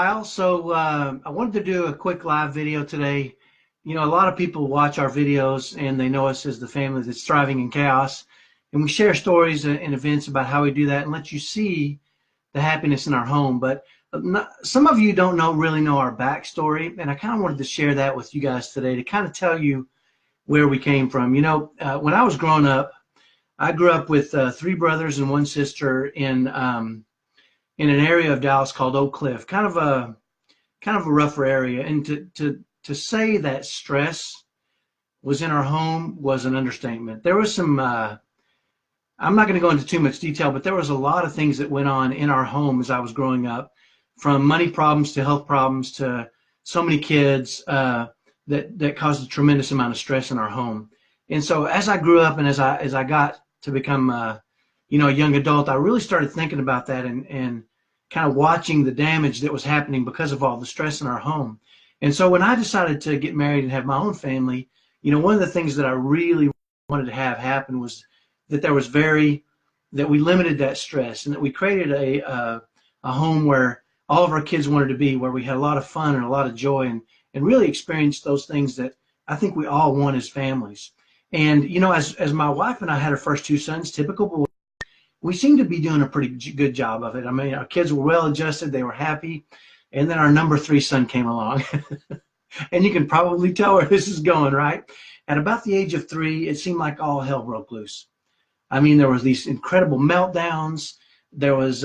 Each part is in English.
Kyle. I wanted to do a quick live video today. You know, a lot of people watch our videos and they know us as the family that's thriving in chaos. And we share stories and events about how we do that and let you see the happiness in our home. But some of you don't really know our backstory. And I kind of wanted to share that with you guys today to kind of tell you where we came from. You know, when I was growing up, I grew up with three brothers and one sister in an area of Dallas called Oak Cliff, kind of a rougher area. And to say that stress was in our home was an understatement. There was some I'm not going to go into too much detail, but there was a lot of things that went on in our home as I was growing up, from money problems to health problems to so many kids that caused a tremendous amount of stress in our home. And so as I grew up and as I got to become a young adult, I really started thinking about that and kind of watching the damage that was happening because of all the stress in our home. And so when I decided to get married and have my own family, one of the things that I really wanted to have happen was that that we limited that stress and that we created a home where all of our kids wanted to be, where we had a lot of fun and a lot of joy and really experienced those things that I think we all want as families. And, as my wife and I had our first two sons, typical, we seemed to be doing a pretty good job of it. I mean, our kids were well adjusted, they were happy. And then our number three son came along. And you can probably tell where this is going, right? At about the age of 3, it seemed like all hell broke loose. I mean, there was these incredible meltdowns. There was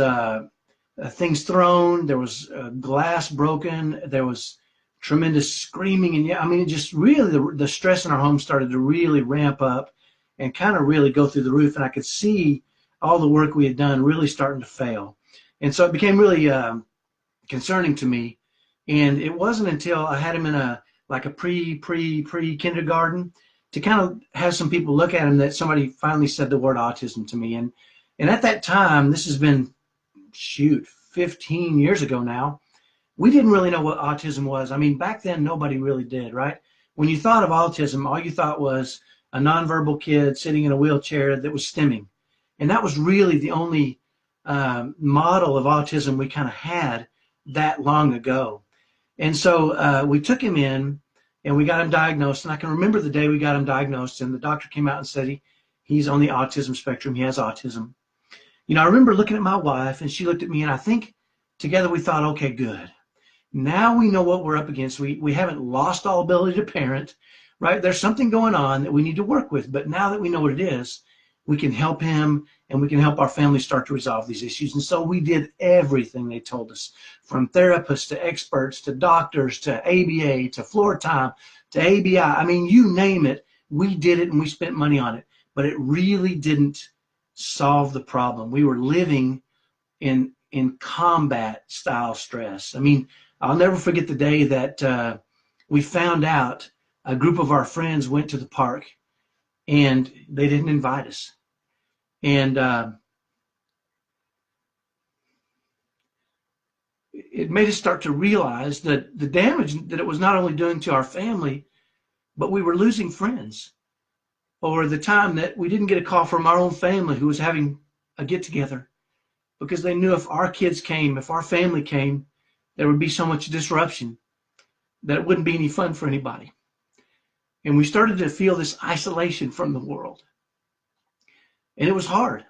things thrown. There was glass broken. There was tremendous screaming. And it just really, the stress in our home started to really ramp up and kind of really go through the roof. And I could see all the work we had done really starting to fail. And so it became really concerning to me. And it wasn't until I had him in a pre-kindergarten to kind of have some people look at him that somebody finally said the word autism to me. And at that time, this has been, 15 years ago now, we didn't really know what autism was. I mean, back then, nobody really did, right? When you thought of autism, all you thought was a nonverbal kid sitting in a wheelchair that was stimming. And that was really the only model of autism we kind of had that long ago. And so we took him in and we got him diagnosed. And I can remember the day we got him diagnosed and the doctor came out and said he's on the autism spectrum. He has autism. I remember looking at my wife and she looked at me, and I think together we thought, okay, good. Now we know what we're up against. We haven't lost all ability to parent, right? There's something going on that we need to work with. But now that we know what it is, we can help him and we can help our family start to resolve these issues. And so we did everything they told us, from therapists to experts to doctors to ABA to floor time to ABI. I mean, you name it, we did it and we spent money on it. But it really didn't solve the problem. We were living in combat style stress. I mean, I'll never forget the day that we found out a group of our friends went to the park and they didn't invite us. And it made us start to realize that the damage that it was not only doing to our family, but we were losing friends. Or the time that we didn't get a call from our own family who was having a get-together because they knew if our kids came, if our family came, there would be so much disruption that it wouldn't be any fun for anybody. And we started to feel this isolation from the world. And it was hard.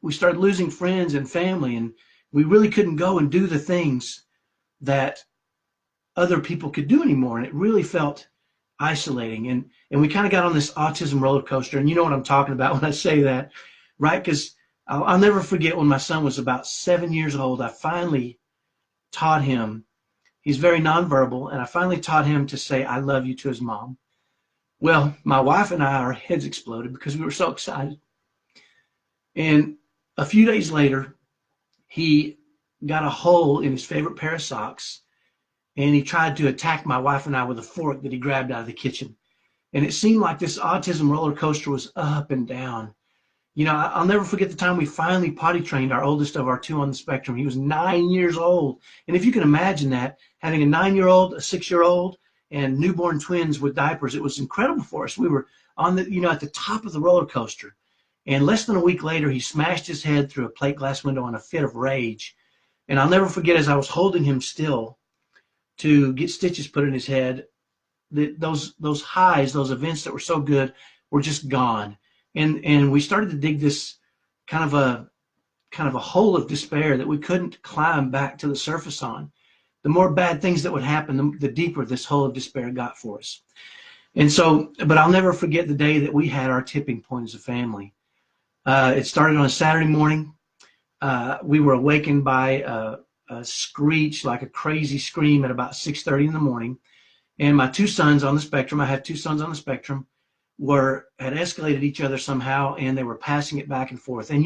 We started losing friends and family, and we really couldn't go and do the things that other people could do anymore. And it really felt isolating. And we kind of got on this autism roller coaster. And you know what I'm talking about when I say that, right? Because I'll never forget when my son was about 7 years old, I finally taught him, he's very nonverbal, and I finally taught him to say, I love you to his mom. Well, my wife and I, our heads exploded because we were so excited. And a few days later, he got a hole in his favorite pair of socks, and he tried to attack my wife and I with a fork that he grabbed out of the kitchen. And it seemed like this autism roller coaster was up and down. I'll never forget the time we finally potty trained our oldest of our two on the spectrum. He was 9 years old. And if you can imagine that, having a 9-year-old, a 6-year-old, and newborn twins with diapers, it was incredible for us. We were on at the top of the roller coaster. And less than a week later, he smashed his head through a plate glass window in a fit of rage. And I'll never forget, as I was holding him still to get stitches put in his head, those highs, those events that were so good were just gone. And we started to dig this kind of a hole of despair that we couldn't climb back to the surface on. The more bad things that would happen, the deeper this hole of despair got for us. And so, but I'll never forget the day that we had our tipping point as a family. It started on a Saturday morning. We were awakened by a screech, like a crazy scream, at about 6:30 in the morning. And my two sons on the spectrum, I have two sons on the spectrum, had escalated each other somehow, and they were passing it back and forth. And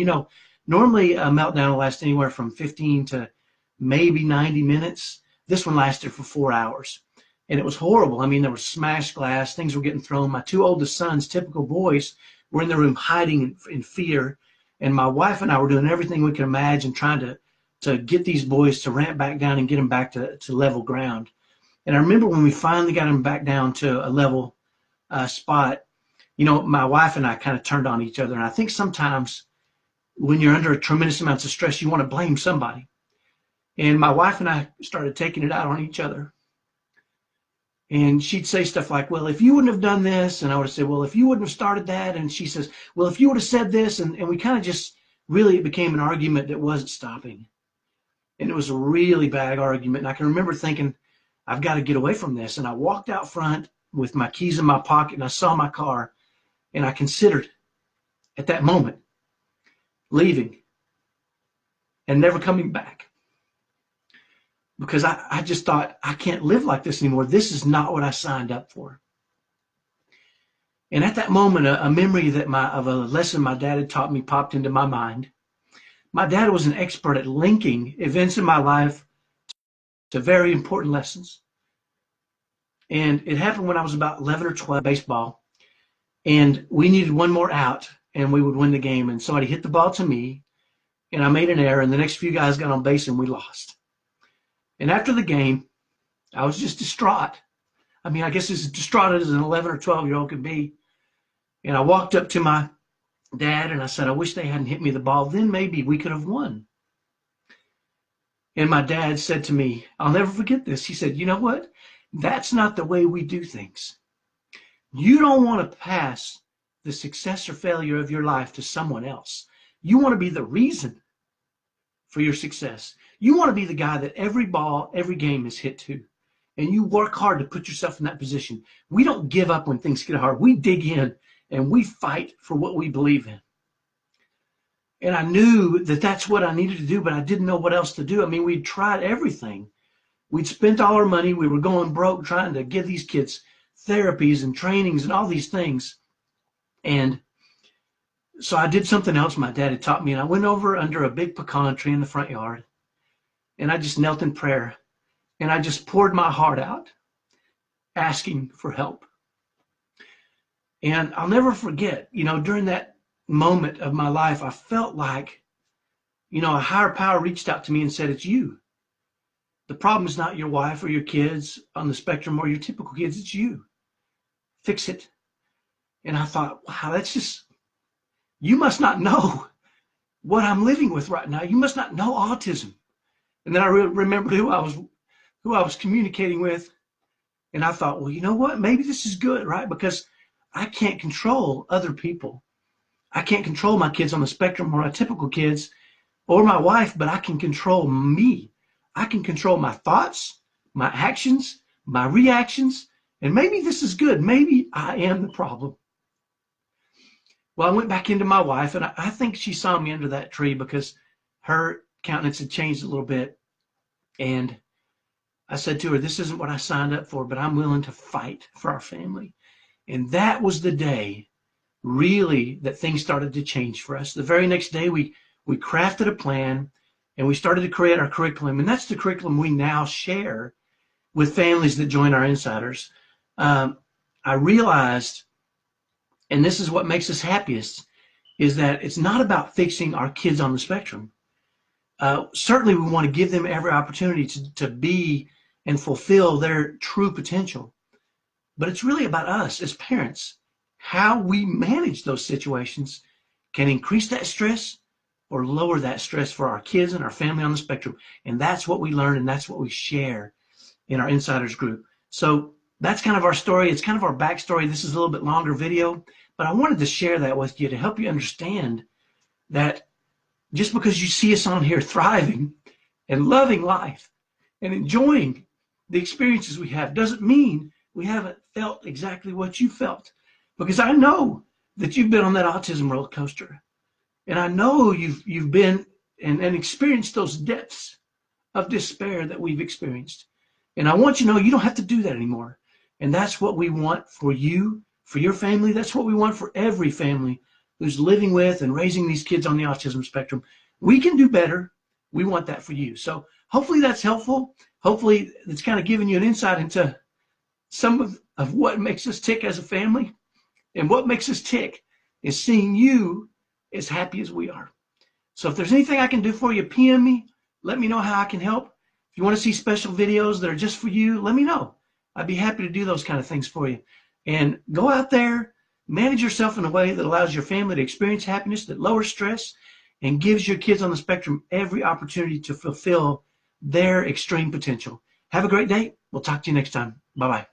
normally a meltdown will last anywhere from 15 to maybe 90 minutes. This one lasted for 4 hours. And it was horrible. I mean, there was smashed glass, things were getting thrown. My two oldest sons, typical boys, were in the room hiding in fear. And my wife and I were doing everything we could imagine, trying to get these boys to ramp back down and get them back to level ground. And I remember when we finally got them back down to a level spot, my wife and I kind of turned on each other. And I think sometimes when you're under a tremendous amount of stress, you want to blame somebody. And my wife and I started taking it out on each other. And she'd say stuff like, well, if you wouldn't have done this, and I would say, well, if you wouldn't have started that, and she says, well, if you would have said this, and we kind of just, really, it became an argument that wasn't stopping. And it was a really bad argument. And I can remember thinking, I've got to get away from this. And I walked out front with my keys in my pocket, and I saw my car, and I considered at that moment leaving and never coming back. Because I just thought, I can't live like this anymore. This is not what I signed up for. And at that moment, a memory of a lesson my dad had taught me popped into my mind. My dad was an expert at linking events in my life to very important lessons. And it happened when I was about 11 or 12, baseball. And we needed one more out, and we would win the game. And somebody hit the ball to me, and I made an error, and the next few guys got on base, and we lost. And after the game, I was just distraught. I mean, I guess as distraught as an 11 or 12-year-old could be. And I walked up to my dad and I said, I wish they hadn't hit me the ball. Then maybe we could have won. And my dad said to me, I'll never forget this. He said, you know what? That's not the way we do things. You don't want to pass the success or failure of your life to someone else. You want to be the reason for your success. You want to be the guy that every ball, every game is hit to. And you work hard to put yourself in that position. We don't give up when things get hard. We dig in and we fight for what we believe in. And I knew that that's what I needed to do, but I didn't know what else to do. I mean, we'd tried everything. We'd spent all our money. We were going broke trying to give these kids therapies and trainings and all these things. And so I did something else my dad had taught me, and I went over under a big pecan tree in the front yard, and I just knelt in prayer, and I just poured my heart out, asking for help. And I'll never forget, during that moment of my life, I felt like, a higher power reached out to me and said, it's you. The problem is not your wife or your kids on the spectrum or your typical kids, it's you. Fix it. And I thought, wow, that's just, you must not know what I'm living with right now. You must not know autism. And then I remembered who I was communicating with. And I thought, well, you know what? Maybe this is good, right? Because I can't control other people. I can't control my kids on the spectrum or my typical kids or my wife, but I can control me. I can control my thoughts, my actions, my reactions. And maybe this is good. Maybe I am the problem. Well, I went back into my wife, and I think she saw me under that tree because her countenance had changed a little bit. And I said to her, this isn't what I signed up for, but I'm willing to fight for our family. And that was the day, really, that things started to change for us. The very next day, we crafted a plan, and we started to create our curriculum. And that's the curriculum we now share with families that join our insiders. I realized, and this is what makes us happiest, is that it's not about fixing our kids on the spectrum. Certainly, we want to give them every opportunity to be and fulfill their true potential. But it's really about us as parents. How we manage those situations can increase that stress or lower that stress for our kids and our family on the spectrum. And that's what we learn, and that's what we share in our Insiders group. So that's kind of our story. It's kind of our backstory. This is a little bit longer video, but I wanted to share that with you to help you understand that just because you see us on here thriving and loving life and enjoying the experiences we have doesn't mean we haven't felt exactly what you felt. Because I know that you've been on that autism roller coaster. And I know you've been and experienced those depths of despair that we've experienced. And I want you to know you don't have to do that anymore. And that's what we want for you, for your family. That's what we want for every family who's living with and raising these kids on the autism spectrum. We can do better. We want that for you. So hopefully that's helpful. Hopefully it's kind of giving you an insight into some of what makes us tick as a family. And what makes us tick is seeing you as happy as we are. So if there's anything I can do for you, PM me. Let me know how I can help. If you want to see special videos that are just for you, let me know. I'd be happy to do those kind of things for you. And go out there, manage yourself in a way that allows your family to experience happiness, that lowers stress, and gives your kids on the spectrum every opportunity to fulfill their extreme potential. Have a great day. We'll talk to you next time. Bye-bye.